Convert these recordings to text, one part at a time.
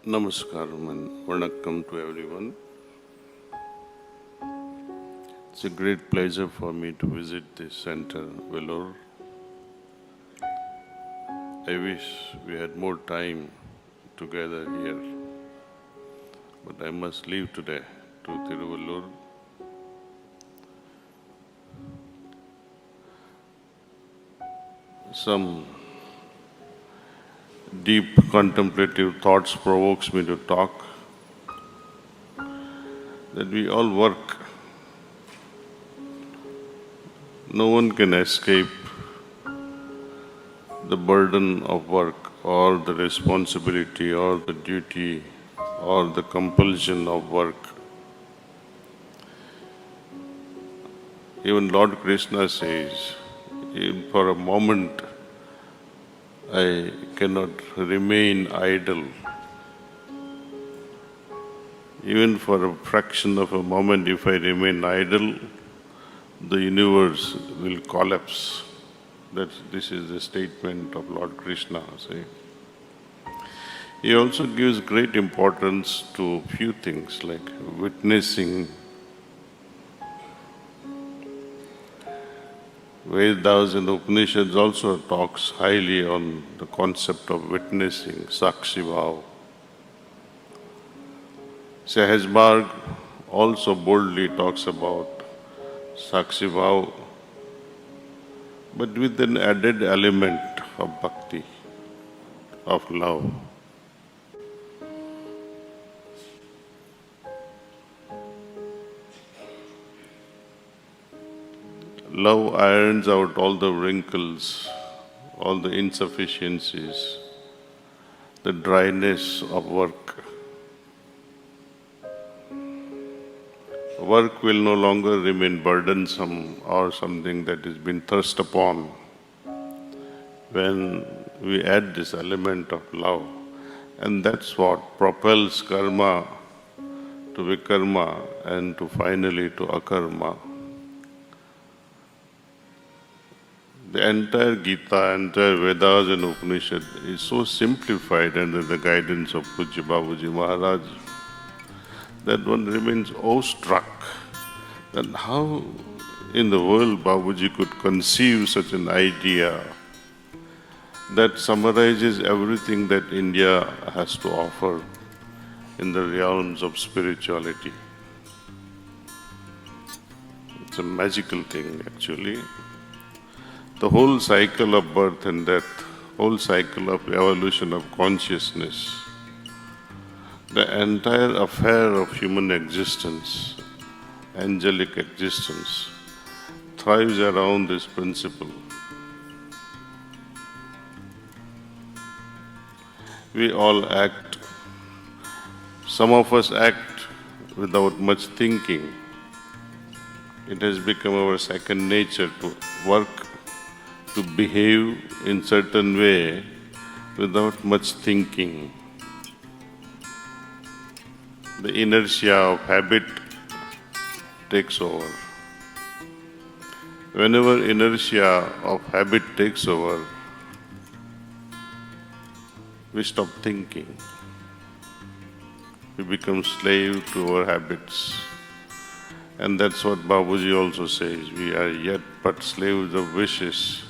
Namaskaram and Vanakkam to everyone. It's a great pleasure for me to visit this center, Vellore. I wish we had more time together here, but I must leave today to Tiruvallur. Some deep contemplative thoughts provokes me to talk, that we all work. No one can escape the burden of work or the responsibility or the duty or the compulsion of work. Even Lord Krishna says, even for a moment, I cannot remain idle. Even for a fraction of a moment, if I remain idle, the universe will collapse. This is the statement of Lord Krishna. See? He also gives great importance to few things like witnessing. Vedas and Upanishads also talks highly on the concept of witnessing, Sakshi Bhav. Sahajmarg also boldly talks about Sakshi Bhav, but with an added element of bhakti, of love. Love irons out all the wrinkles, all the insufficiencies, the dryness of work. Work will no longer remain burdensome or something that has been thrust upon when we add this element of love. And that's what propels karma to vikarma and to finally to akarma. The entire Gita, entire Vedas and Upanishad is so simplified under the guidance of Pujya Babuji Maharaj that one remains awestruck that how in the world Babuji could conceive such an idea that summarizes everything that India has to offer in the realms of spirituality. It's a magical thing actually. The whole cycle of birth and death, whole cycle of evolution of consciousness, the entire affair of human existence, angelic existence, thrives around this principle. We all act, some of us act without much thinking. It has become our second nature to work, to behave in certain way without much thinking. The inertia of habit takes over. Whenever inertia of habit takes over, we stop thinking. We become slave to our habits. And that's what Babuji also says, we are yet but slaves of wishes.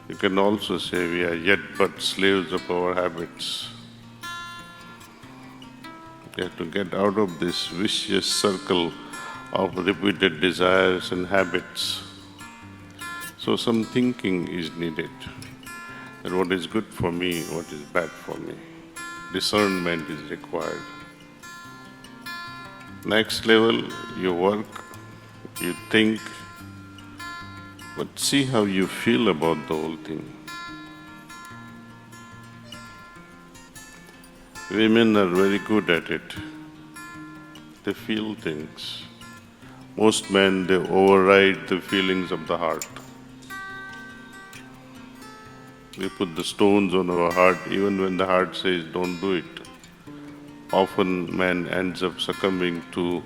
You can also say we are yet but slaves of our habits. We have to get out of this vicious circle of repeated desires and habits. So some thinking is needed. And what is good for me, what is bad for me. Discernment is required. Next level, you work, you think, but see how you feel about the whole thing. Women are very good at it. They feel things. Most men, they override the feelings of the heart. We put the stones on our heart even when the heart says don't do it. Often man ends up succumbing to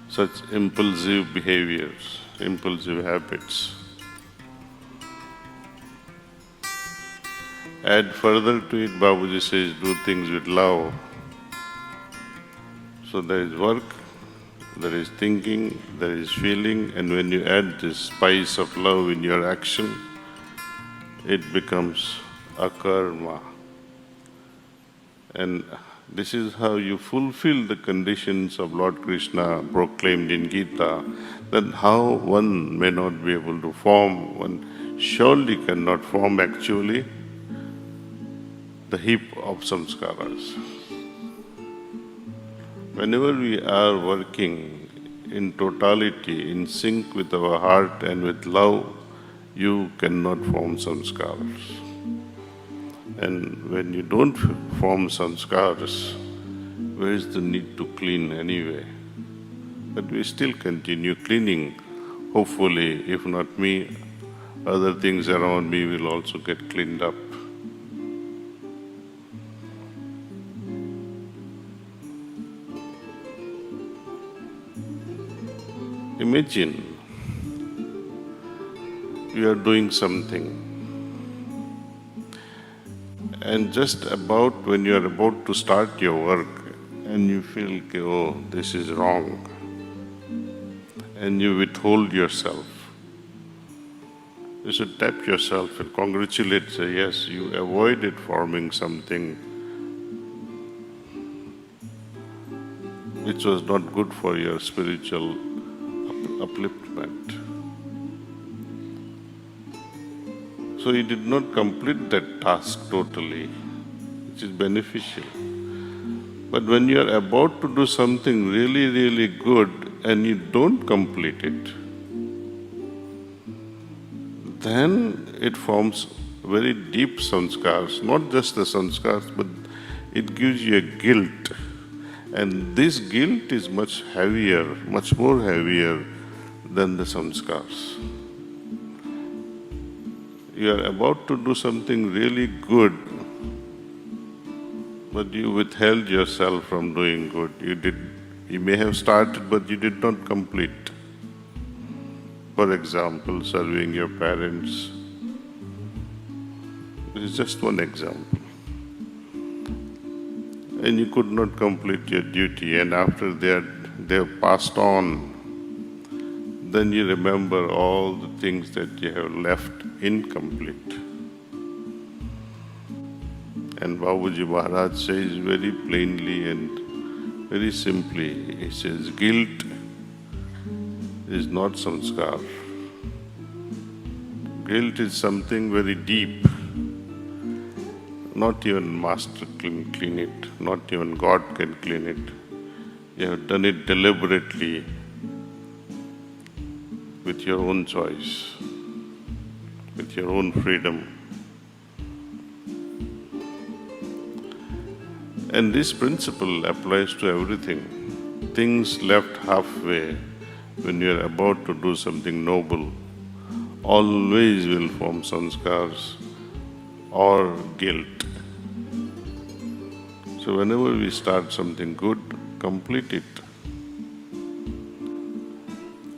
such impulsive behaviors, impulsive habits. add further to it, Babuji says, do things with love. So there is work, there is thinking, there is feeling, and when you add this spice of love in your action, it becomes a karma. And this is how you fulfill the conditions of Lord Krishna proclaimed in Gita, that how one may not be able to form, one surely cannot form actually the heap of samskaras. Whenever we are working in totality, in sync with our heart and with love, you cannot form samskaras. And when you don't form samskaras, where is the need to clean anyway? But we still continue cleaning. Hopefully, if not me, other things around me will also get cleaned up. Imagine you are doing something, and just about when you are about to start your work and you feel, oh, this is wrong, and you withhold yourself. You should tap yourself and congratulate, say, yes, you avoided forming something which was not good for your spiritual upliftment. So you did not complete that task totally, which is beneficial. But when you are about to do something really, really good and you don't complete it, then it forms very deep sanskars, not just the sanskars, but it gives you a guilt. And this guilt is much heavier, much more heavier than the samskars. You are about to do something really good, but you withheld yourself from doing good. You may have started, but you did not complete. For example, serving your parents. This is just one example. And you could not complete your duty, and after they have passed on, then you remember all the things that you have left incomplete. And Babuji Maharaj says very plainly and very simply, he says, guilt is not samskar. Guilt is something very deep. Not even master can clean it, not even God can clean it. You have done it deliberately with your own choice, with your own freedom. And this principle applies to everything. Things left halfway when you are about to do something noble always will form sanskars or guilt. So whenever we start something good, complete it.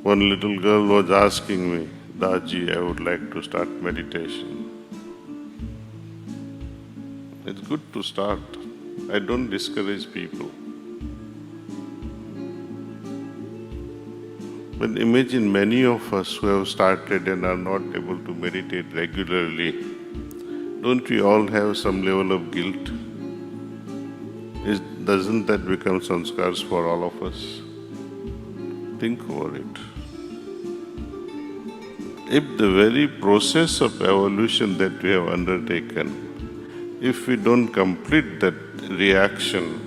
One little girl was asking me, Daji, I would like to start meditation. It's good to start. I don't discourage people. But imagine many of us who have started and are not able to meditate regularly. Don't we all have some level of guilt? Doesn't that become sanskars for all of us? Think over it. If the very process of evolution that we have undertaken, if we don't complete that reaction,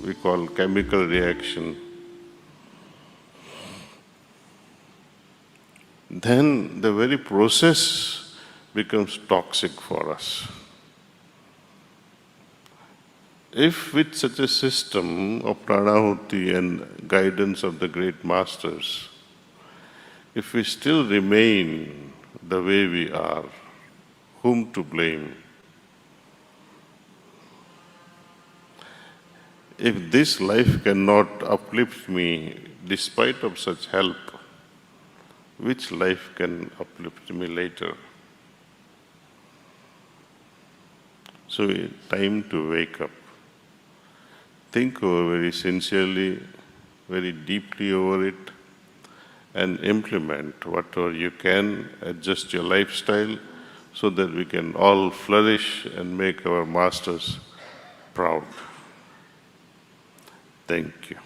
we call chemical reaction, then the very process becomes toxic for us. If with such a system of pranahuti and guidance of the great masters, if we still remain the way we are, whom to blame? If this life cannot uplift me despite of such help, which life can uplift me later? So, time to wake up. Think over very sincerely, very deeply over it, and implement whatever you can, adjust your lifestyle so that we can all flourish and make our masters proud. Thank you.